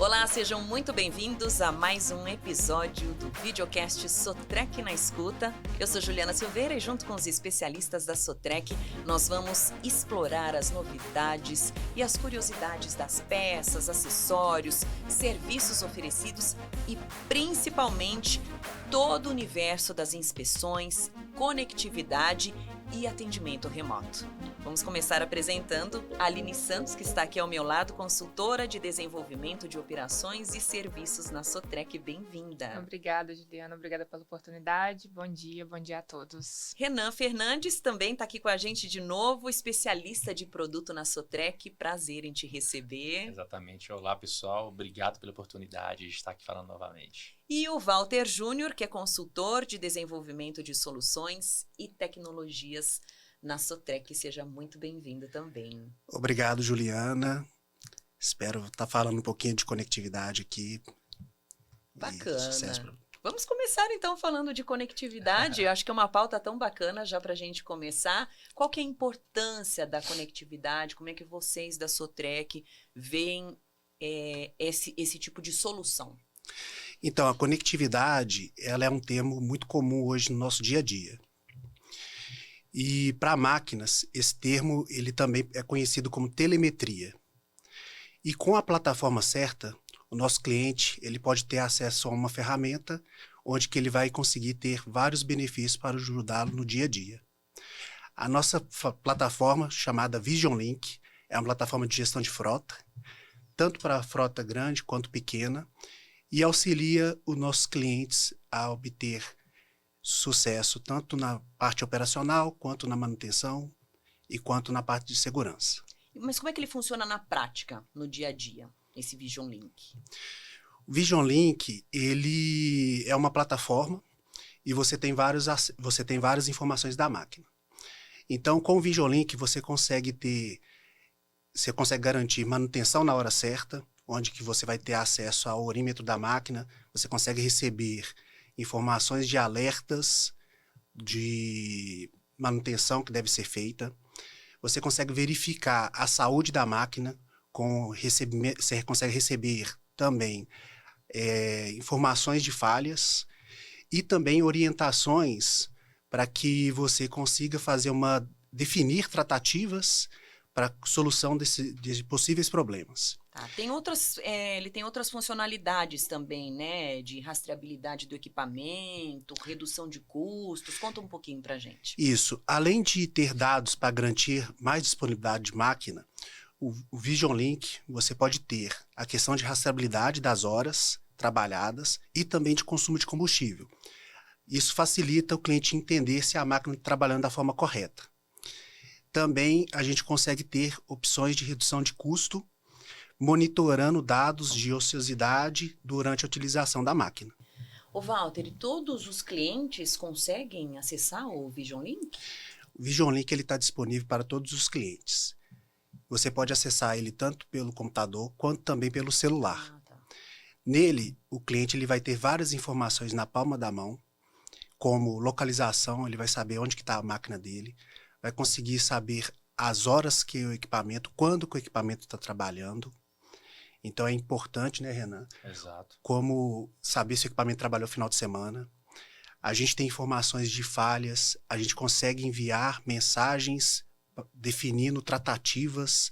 Olá, sejam muito bem-vindos a mais um episódio do videocast Sotrec na Escuta. Eu sou Juliana Silveira e junto com os especialistas da Sotrec, nós vamos explorar as novidades e as curiosidades das peças, acessórios, serviços oferecidos e principalmente todo o universo das inspeções, conectividade e atendimento remoto. Vamos começar apresentando a Aline Santos, que está aqui ao meu lado, consultora de desenvolvimento de operações e serviços na Sotrec. Bem-vinda. Obrigada, Juliana. Obrigada pela oportunidade. Bom dia a todos. Renan Fernandes também está aqui com a gente de novo, especialista de produto na Sotrec. Prazer em te receber. Exatamente. Olá, pessoal. Obrigado pela oportunidade de estar aqui falando novamente. E o Walter Júnior, que é consultor de desenvolvimento de soluções e tecnologias na Sotrec. Seja muito bem-vindo também. Obrigado, Juliana. Espero estar falando um pouquinho de conectividade aqui. Bacana. Vamos começar então falando de conectividade. Eu acho que é uma pauta tão bacana já para a gente começar. Qual que é a importância da conectividade? Como é que vocês da Sotrec veem esse tipo de solução? Então, a conectividade, ela é um termo muito comum hoje no nosso dia a dia. E para máquinas, esse termo ele também é conhecido como telemetria. E com a plataforma certa, o nosso cliente ele pode ter acesso a uma ferramenta onde que ele vai conseguir ter vários benefícios para ajudá-lo no dia a dia. A nossa plataforma, chamada Vision Link, é uma plataforma de gestão de frota, tanto para frota grande quanto pequena, e auxilia os nossos clientes a obter sucesso tanto na parte operacional, quanto na manutenção e quanto na parte de segurança. Mas como é que ele funciona na prática, no dia a dia, esse Vision Link? O Vision Link, ele é uma plataforma e você tem várias informações da máquina. Então, com o Vision Link, você consegue garantir manutenção na hora certa, onde que você vai ter acesso ao orímetro da máquina, você consegue receber informações de alertas de manutenção que deve ser feita. Você consegue verificar a saúde da máquina, você consegue receber também informações de falhas e também orientações para que você consiga definir tratativas para solução de possíveis problemas. Tá, ele tem outras funcionalidades também, né? De rastreabilidade do equipamento, redução de custos. Conta um pouquinho pra gente. Isso. Além de ter dados para garantir mais disponibilidade de máquina, o Vision Link, você pode ter a questão de rastreabilidade das horas trabalhadas e também de consumo de combustível. Isso facilita o cliente entender se a máquina está trabalhando da forma correta. Também a gente consegue ter opções de redução de custo, monitorando dados de ociosidade durante a utilização da máquina. Ô Walter, e todos os clientes conseguem acessar o Vision Link? O Vision Link está disponível para todos os clientes. Você pode acessar ele tanto pelo computador quanto também pelo celular. Tá. Nele, o cliente ele vai ter várias informações na palma da mão, como localização, ele vai saber onde está a máquina dele, vai conseguir saber as horas que o equipamento, quando que o equipamento está trabalhando. Então é importante, né, Renan? Exato. Como saber se o equipamento trabalhou no final de semana. A gente tem informações de falhas, a gente consegue enviar mensagens definindo tratativas,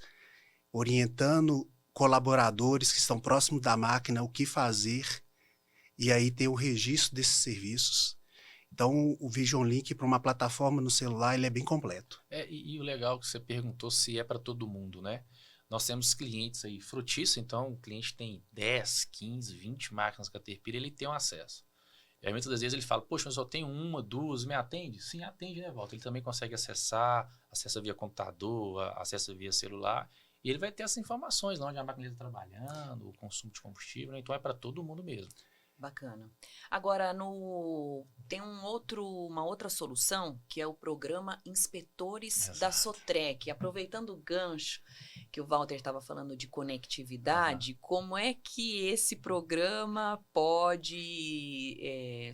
orientando colaboradores que estão próximos da máquina o que fazer, e aí ter o registro desses serviços. Então, o Vision Link para uma plataforma no celular, ele é bem completo. E o legal que você perguntou se é para todo mundo, né? Nós temos clientes aí frutíssimos, então o cliente tem 10, 15, 20 máquinas Caterpillar, ele tem um acesso. E aí muitas das vezes ele fala, poxa, eu só tenho uma, duas, me atende? Sim, atende, né, Walter? Ele também consegue acessa via computador, acessa via celular, e ele vai ter essas informações, onde a máquina está trabalhando, o consumo de combustível, né? Então é para todo mundo mesmo. Bacana. Agora, tem uma outra solução, que é o programa Inspetores Exato. da Sotrec. Aproveitando o gancho que o Walter estava falando de conectividade, como é que esse programa pode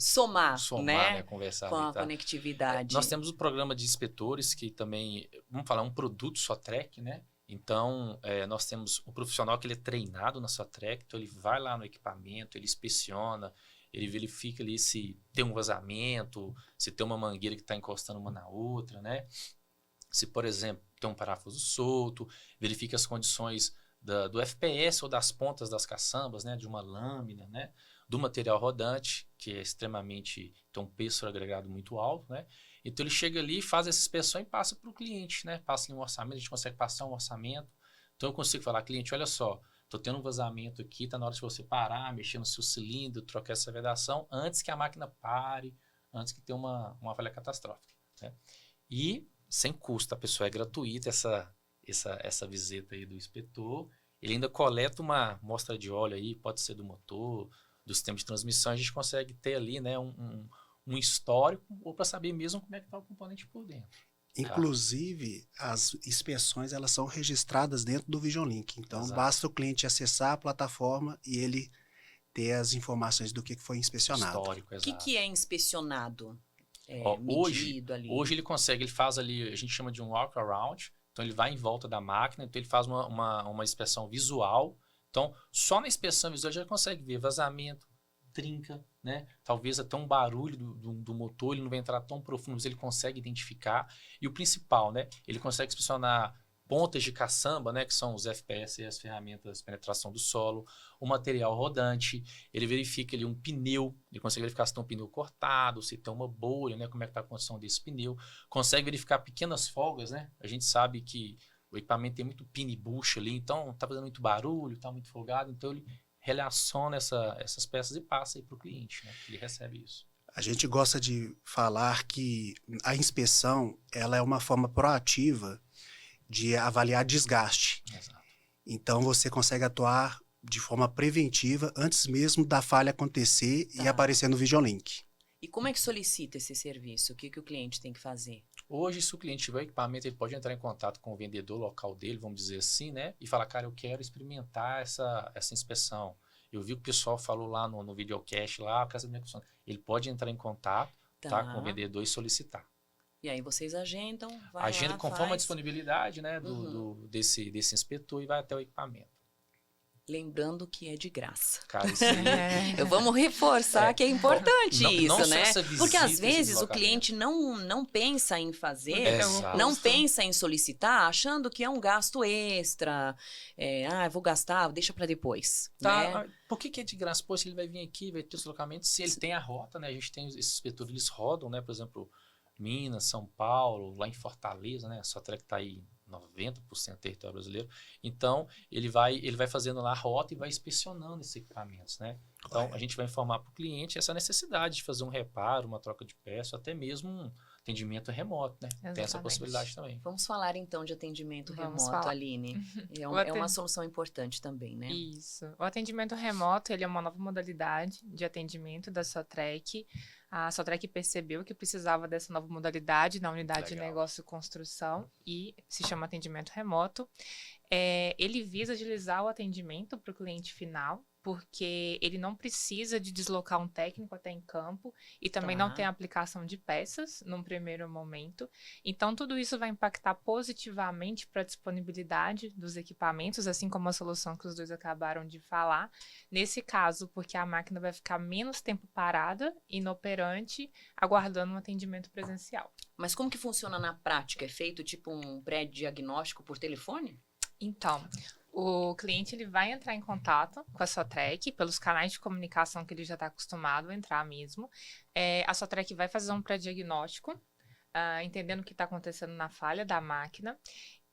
somar, né, conversar com ali, a tá? conectividade? Nós temos o programa de inspetores, que também, vamos falar, um produto Sotrec, né? Então, nós temos um profissional que ele é treinado na Sotrec, então ele vai lá no equipamento, ele inspeciona, ele verifica ali se tem um vazamento, se tem uma mangueira que está encostando uma na outra, né? Se, por exemplo, tem um parafuso solto, verifica as condições do FPS ou das pontas das caçambas, né? De uma lâmina, né? Do material rodante, que é extremamente, tem um peso agregado muito alto, né? Então ele chega ali, faz essa inspeção e passa para o cliente, né? Passa um orçamento, a gente consegue passar um orçamento. Então eu consigo falar, cliente, olha só, estou tendo um vazamento aqui, está na hora de você parar, mexer no seu cilindro, trocar essa vedação, antes que a máquina pare, antes que tenha uma falha catastrófica, né? E sem custo, a pessoa é gratuita, essa visita aí do inspetor. Ele ainda coleta uma amostra de óleo aí, pode ser do motor, do sistema de transmissão, a gente consegue ter ali, né, um histórico, ou para saber mesmo como é que está o componente por dentro. Inclusive, as inspeções elas são registradas dentro do Vision Link. Então, Exato. basta o cliente acessar a plataforma e ele ter as informações do que foi inspecionado. Histórico, O exato. que é inspecionado? Hoje, Ali? hoje ele consegue, ele faz ali, a gente chama de um walk around, então ele vai em volta da máquina, então ele faz uma inspeção visual. Então, só na inspeção visual já consegue ver vazamento, trinca, né? Talvez até um barulho do motor, ele não vai entrar tão profundo, mas ele consegue identificar. E o principal, né? Ele consegue inspecionar pontas de caçamba, né? Que são os FPS e as ferramentas de penetração do solo, o material rodante, ele verifica ali um pneu, ele consegue verificar se tem um pneu cortado, se tem uma bolha, né? Como é que está a condição desse pneu. Consegue verificar pequenas folgas, né? A gente sabe que o equipamento tem muito pino e bucha ali, então está fazendo muito barulho, está muito folgado, então ele relaciona essas peças e passa aí para o cliente, né? Ele recebe isso. A gente gosta de falar que a inspeção ela é uma forma proativa de avaliar desgaste. Exato. Então, você consegue atuar de forma preventiva antes mesmo da falha acontecer e aparecer no Vision Link. E como é que solicita esse serviço? O que o cliente tem que fazer? Hoje, se o cliente tiver o equipamento, ele pode entrar em contato com o vendedor local dele, vamos dizer assim, né? E falar, cara, eu quero experimentar essa inspeção. Eu vi que o pessoal falou lá no videocast, lá, a casa da minha função. Ele pode entrar em contato com o vendedor e solicitar. E aí vocês agendam, vai Agenda lá, conforme a faz. disponibilidade, né, desse inspetor e vai até o equipamento. Lembrando que é de graça. Cara, isso aí... Vamos reforçar que é importante não isso, só né? essa visita, Porque às esse vezes o deslocamento. cliente não pensa em fazer, Exato. não pensa em solicitar, achando que é um gasto extra. Eu vou gastar, deixa para depois. Tá, Né? por que é de graça? Pô, se ele vai vir aqui, vai ter deslocamento, se ele tem a rota, né? A gente tem esses inspetores, eles rodam, né? Por exemplo, Minas, São Paulo, lá em Fortaleza, né? A Sotrec está aí 90% do território brasileiro. Então, ele vai fazendo lá a rota e vai inspecionando esses equipamentos, né? Então, a gente vai informar para o cliente essa necessidade de fazer um reparo, uma troca de peça, até mesmo um atendimento remoto, né? Exatamente. Tem essa possibilidade também. Vamos falar então de atendimento Vamos remoto, falar. Aline. É O uma solução importante também, né? Isso. O atendimento remoto, ele é uma nova modalidade de atendimento da Sotrec. A Sotrec percebeu que precisava dessa nova modalidade na unidade de Legal. negócio e construção e se chama atendimento remoto. Ele visa agilizar o atendimento para o cliente final, porque ele não precisa de deslocar um técnico até em campo e também não tem aplicação de peças num primeiro momento. Então, tudo isso vai impactar positivamente para a disponibilidade dos equipamentos, assim como a solução que os dois acabaram de falar. Nesse caso, porque a máquina vai ficar menos tempo parada, inoperante, aguardando um atendimento presencial. Mas como que funciona na prática? É feito tipo um pré-diagnóstico por telefone? Então, o cliente ele vai entrar em contato com a Sotrec pelos canais de comunicação que ele já está acostumado a entrar mesmo. A Sotrec vai fazer um pré-diagnóstico, entendendo o que está acontecendo na falha da máquina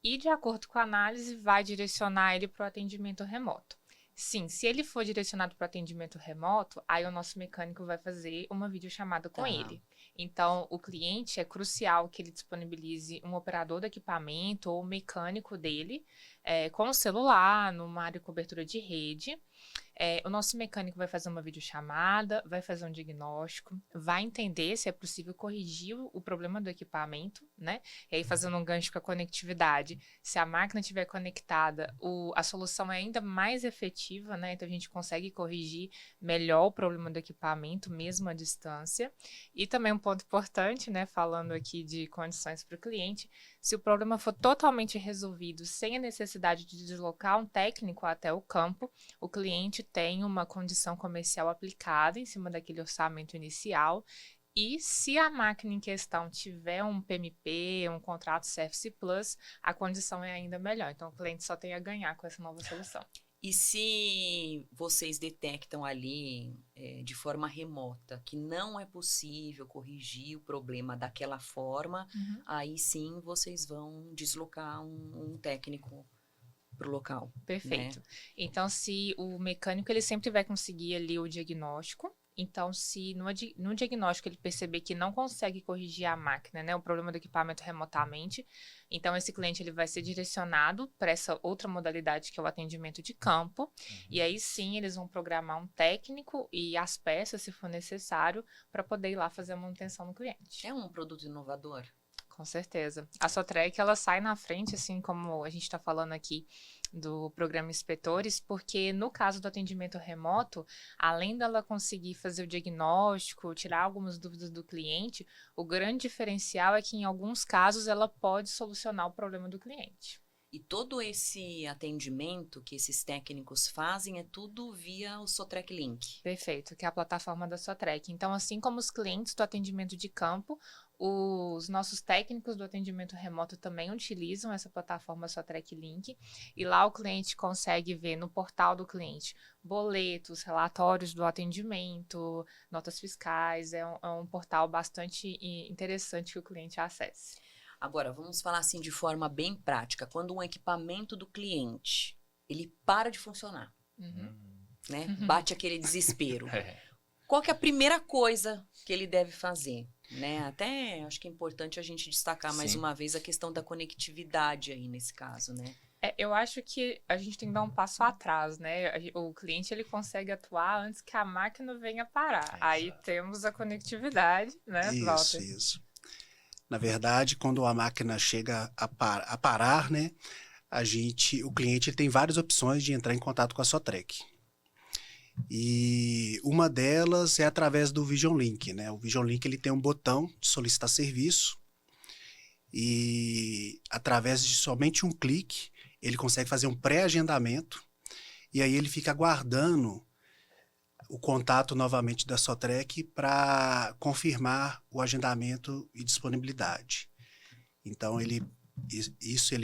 e, de acordo com a análise, vai direcionar ele para o atendimento remoto. Sim, se ele for direcionado para o atendimento remoto, aí o nosso mecânico vai fazer uma videochamada com ele. Então, o cliente é crucial que ele disponibilize um operador do equipamento ou o mecânico dele com o celular, numa área de cobertura de rede, O nosso mecânico vai fazer uma videochamada, vai fazer um diagnóstico, vai entender se é possível corrigir o problema do equipamento, né? E aí, fazendo um gancho com a conectividade, se a máquina estiver conectada, a solução é ainda mais efetiva, né? Então, a gente consegue corrigir melhor o problema do equipamento, mesmo à distância. E também um ponto importante, né? Falando aqui de condições para o cliente, se o problema for totalmente resolvido sem a necessidade de deslocar um técnico até o campo, o cliente tem uma condição comercial aplicada em cima daquele orçamento inicial. E se a máquina em questão tiver um PMP, um contrato Service Plus, a condição é ainda melhor. Então, o cliente só tem a ganhar com essa nova solução. E se vocês detectam ali de forma remota que não é possível corrigir o problema daquela forma, aí sim vocês vão deslocar um técnico para o local. Perfeito. Né? Então, se o mecânico ele sempre vai conseguir ali o diagnóstico, então se no diagnóstico ele perceber que não consegue corrigir a máquina, né, o problema do equipamento remotamente, então esse cliente ele vai ser direcionado para essa outra modalidade que é o atendimento de campo, e aí sim eles vão programar um técnico e as peças, se for necessário, para poder ir lá fazer a manutenção no cliente. É um produto inovador? Com certeza. A Sotrec, ela sai na frente, assim como a gente está falando aqui do programa Inspetores, porque no caso do atendimento remoto, além dela conseguir fazer o diagnóstico, tirar algumas dúvidas do cliente, o grande diferencial é que em alguns casos ela pode solucionar o problema do cliente. E todo esse atendimento que esses técnicos fazem é tudo via o Sotrec Link? Perfeito, que é a plataforma da Sotrec. Então, assim como os clientes do atendimento de campo, os nossos técnicos do atendimento remoto também utilizam essa plataforma Sotrec Link, e lá o cliente consegue ver no portal do cliente boletos, relatórios do atendimento, notas fiscais. É um portal bastante interessante que o cliente acesse. Agora, vamos falar assim de forma bem prática. Quando um equipamento do cliente, ele para de funcionar, né? Bate aquele desespero. Qual que é a primeira coisa que ele deve fazer? Né? Até acho que é importante a gente destacar mais uma vez a questão da conectividade aí nesse caso, né? Eu acho que a gente tem que dar um passo atrás, né? O cliente ele consegue atuar antes que a máquina venha parar. Aí temos a conectividade, né, Walter? Isso. Na verdade, quando a máquina chega a parar, né, o cliente tem várias opções de entrar em contato com a Sotrec. E uma delas é através do Vision Link, né? O Vision Link ele tem um botão de solicitar serviço e através de somente um clique ele consegue fazer um pré-agendamento e aí ele fica aguardando o contato novamente da Sotrec para confirmar o agendamento e disponibilidade. Então, ele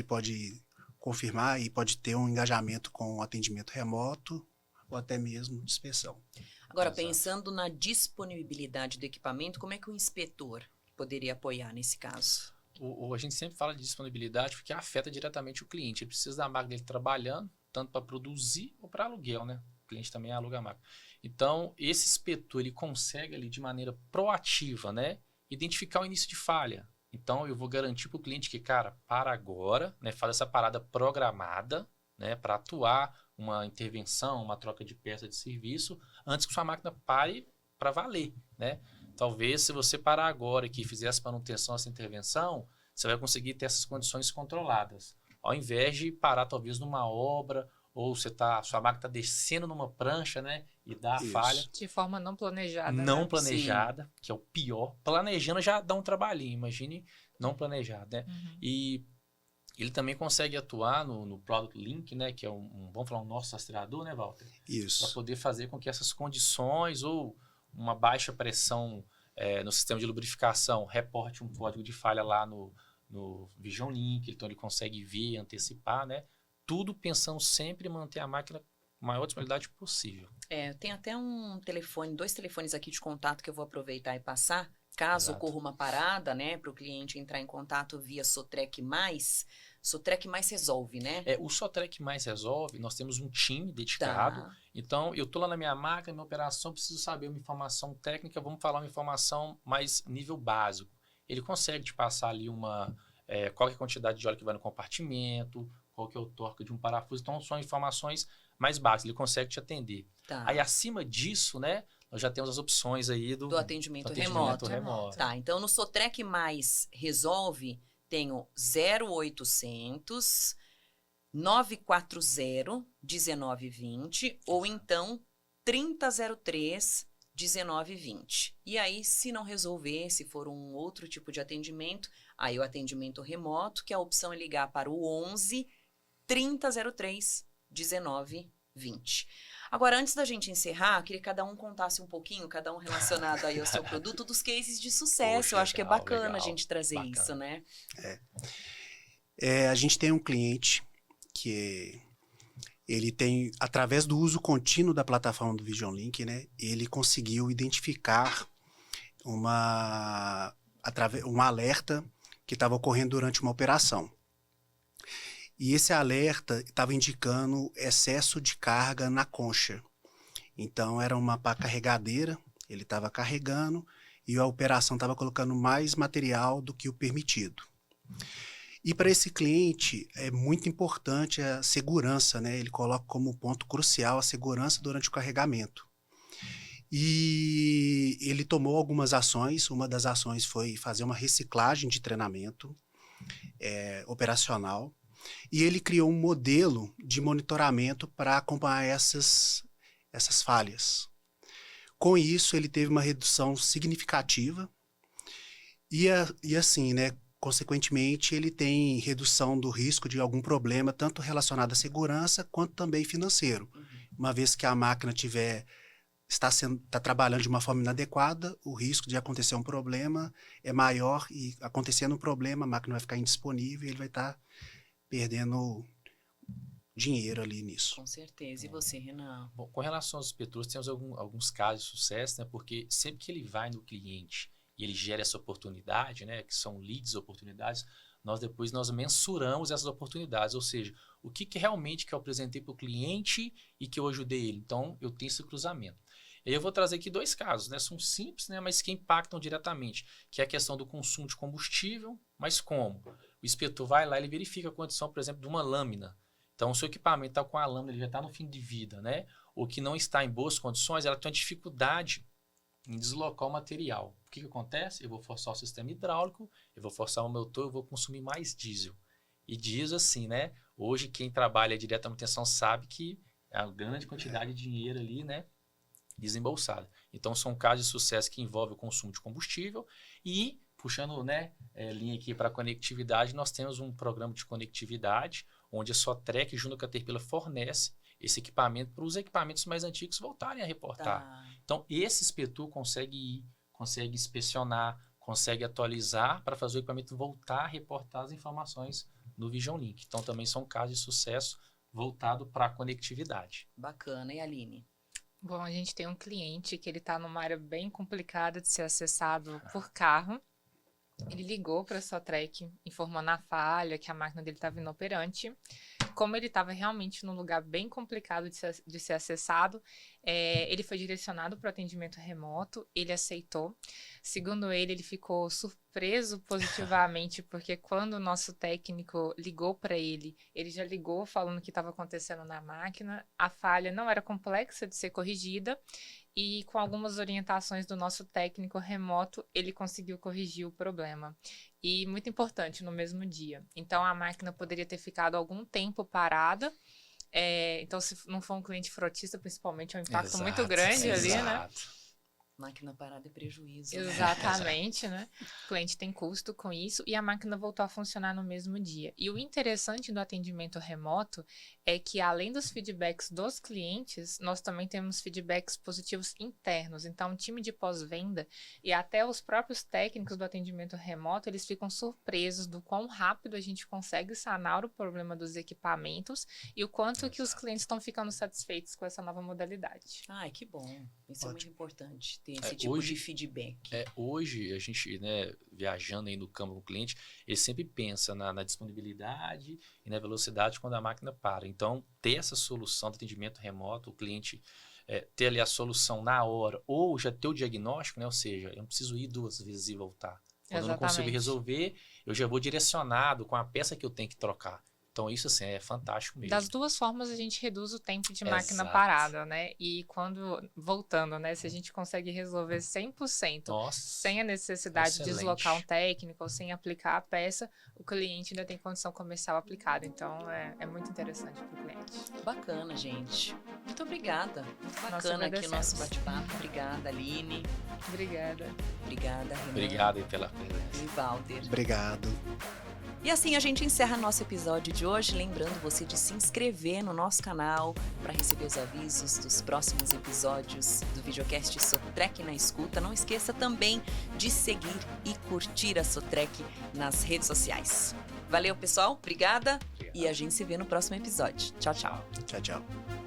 pode confirmar e pode ter um engajamento com o atendimento remoto ou até mesmo de inspeção. Agora, pensando na disponibilidade do equipamento, como é que o inspetor poderia apoiar nesse caso? A gente sempre fala de disponibilidade porque afeta diretamente o cliente. Ele precisa da máquina dele trabalhando, tanto para produzir ou para aluguel, né? O cliente também aluga a máquina. Então, esse inspetor, ele consegue ali de maneira proativa, né, identificar o início de falha. Então, eu vou garantir para o cliente que, cara, para agora, né, faz essa parada programada, né, para atuar uma intervenção, uma troca de peça de serviço, antes que sua máquina pare para valer, né? Talvez, se você parar agora e que fizer essa manutenção, essa intervenção, você vai conseguir ter essas condições controladas. Ao invés de parar, talvez, numa obra, ou sua máquina está descendo numa prancha, né? E dá a falha. De forma não planejada. Não planejada, que é o pior. Planejando já dá um trabalhinho, imagine não planejado, né? E ele também consegue atuar no Product Link, né? Que é vamos falar, um nosso rastreador, né, Walter? Isso. Para poder fazer com que essas condições ou uma baixa pressão no sistema de lubrificação reporte um código de falha lá no Vision Link. Então ele consegue ver, antecipar, né? Tudo pensando sempre em manter a máquina com a maior disponibilidade possível. Tem até dois telefones aqui de contato que eu vou aproveitar e passar. Caso ocorra uma parada, né, para o cliente entrar em contato via Sotrec Mais. Sotrec Mais resolve, né? O Sotrec Mais resolve, nós temos um time dedicado. Tá. Então, eu estou lá na minha máquina, minha operação, preciso saber uma informação técnica, vamos falar uma informação mais nível básico. Ele consegue te passar ali qual é a quantidade de óleo que vai no compartimento, qual que é o torque de um parafuso. Então, são informações mais básicos, ele consegue te atender. Tá. Aí, acima disso, né, nós já temos as opções aí Do atendimento remoto. Tá, então no Sotrec Mais Resolve, tenho 0800 940 1920 ou então 3003 1920. E aí, se não resolver, se for um outro tipo de atendimento, aí o atendimento remoto, que a opção é ligar para o 11 3003 1920. Agora, antes da gente encerrar, queria que cada um contasse um pouquinho, cada um relacionado aí ao seu produto, dos cases de sucesso. Poxa, eu acho que é legal, bacana legal. a gente trazer Bacana. isso, né? A gente tem um cliente que ele tem, através do uso contínuo da plataforma do Vision Link, né, ele conseguiu identificar um alerta que estava ocorrendo durante uma operação. E esse alerta estava indicando excesso de carga na concha. Então, era uma pá carregadeira, ele estava carregando e a operação estava colocando mais material do que o permitido. E para esse cliente é muito importante a segurança, né? Ele coloca como ponto crucial a segurança durante o carregamento. E ele tomou algumas ações. Uma das ações foi fazer uma reciclagem de treinamento operacional. E ele criou um modelo de monitoramento para acompanhar essas falhas. Com isso, ele teve uma redução significativa e assim, né, consequentemente, ele tem redução do risco de algum problema, tanto relacionado à segurança quanto também financeiro. Uma vez que a máquina está trabalhando de uma forma inadequada, o risco de acontecer um problema é maior e, acontecendo um problema, a máquina vai ficar indisponível e ele vai estar perdendo dinheiro ali nisso. Com certeza. E você, Renan? Bom, com relação aos inspetores, temos alguns casos de sucesso, né? Porque sempre que ele vai no cliente e ele gera essa oportunidade, né? Que são leads, oportunidades, nós mensuramos essas oportunidades, ou seja, o que realmente que eu apresentei para o cliente e que eu ajudei ele. Então, eu tenho esse cruzamento. E aí eu vou trazer aqui dois casos, né? São simples, né? Mas que impactam diretamente, que é a questão do consumo de combustível, mas como? O inspetor vai lá e ele verifica a condição, por exemplo, de uma lâmina. Então, o seu equipamento está com a lâmina, ele já está no fim de vida, né? Ou que não está em boas condições, ela tem uma dificuldade em deslocar o material. O que acontece? Eu vou forçar o sistema hidráulico, eu vou forçar o motor, eu vou consumir mais diesel. E diesel, assim, né? Hoje, quem trabalha direto à manutenção sabe que é uma grande quantidade de dinheiro ali, né? Desembolsada. Então, são casos de sucesso que envolvem o consumo de combustível e, puxando, né, linha aqui para a conectividade, nós temos um programa de conectividade onde a Sotrec, junto com a Caterpillar, fornece esse equipamento para os equipamentos mais antigos voltarem a reportar. Tá. Então, esse inspetor consegue ir, consegue inspecionar, consegue atualizar para fazer o equipamento voltar a reportar as informações no Vision Link. Então, também são casos de sucesso voltado para a conectividade. Bacana. E a Aline? Bom, a gente tem um cliente que ele está numa área bem complicada de ser acessado por carro. Ele ligou para a Sotrec informando a falha, que a máquina dele estava inoperante. Como ele estava realmente num lugar bem complicado de ser acessado, ele foi direcionado para o atendimento remoto, ele aceitou. Segundo ele ficou surpreso positivamente, porque quando o nosso técnico ligou para ele já ligou falando o que estava acontecendo na máquina. A falha não era complexa de ser corrigida, e com algumas orientações do nosso técnico remoto, ele conseguiu corrigir o problema. E muito importante, no mesmo dia. Então, a máquina poderia ter ficado algum tempo parada. Então, se não for um cliente frotista, principalmente, é um impacto muito grande ali, né? Máquina parada é prejuízo. Né? Exatamente, né? O cliente tem custo com isso e a máquina voltou a funcionar no mesmo dia. E o interessante do atendimento remoto é que, além dos feedbacks dos clientes, nós também temos feedbacks positivos internos. Então, o time de pós-venda e até os próprios técnicos do atendimento remoto, eles ficam surpresos do quão rápido a gente consegue sanar o problema dos equipamentos e o quanto que os clientes estão ficando satisfeitos com essa nova modalidade. Ai, que bom. Isso é muito importante, ter esse Hoje, tipo de feedback. Hoje, a gente, né, viajando aí no campo com o cliente, ele sempre pensa na disponibilidade e na velocidade quando a máquina para. Então, ter essa solução de atendimento remoto, o cliente ter ali a solução na hora, ou já ter o diagnóstico, né? Ou seja, eu não preciso ir 2 vezes e voltar. Quando eu não consigo resolver, eu já vou direcionado com a peça que eu tenho que trocar. Então, isso, assim, é fantástico mesmo. Das duas formas, a gente reduz o tempo de máquina Exato. parada, né? E voltando, né? Se a gente consegue resolver 100%, Nossa, sem a necessidade de excelente. deslocar um técnico ou sem aplicar a peça, o cliente ainda tem condição comercial aplicada. Então, é muito interessante para o cliente. Bacana, gente. Muito obrigada. Muito Nós bacana aqui o nosso agradecemos. bate-papo. Obrigada, Aline. Obrigada. Obrigada, Renan. Obrigado aí pela presença. E Valder. Obrigado. E assim a gente encerra nosso episódio de hoje, lembrando você de se inscrever no nosso canal para receber os avisos dos próximos episódios do videocast Sotrec na Escuta. Não esqueça também de seguir e curtir a Sotrec nas redes sociais. Valeu, pessoal. Obrigada. Obrigado. E a gente se vê no próximo episódio. Tchau, tchau. Tchau, tchau.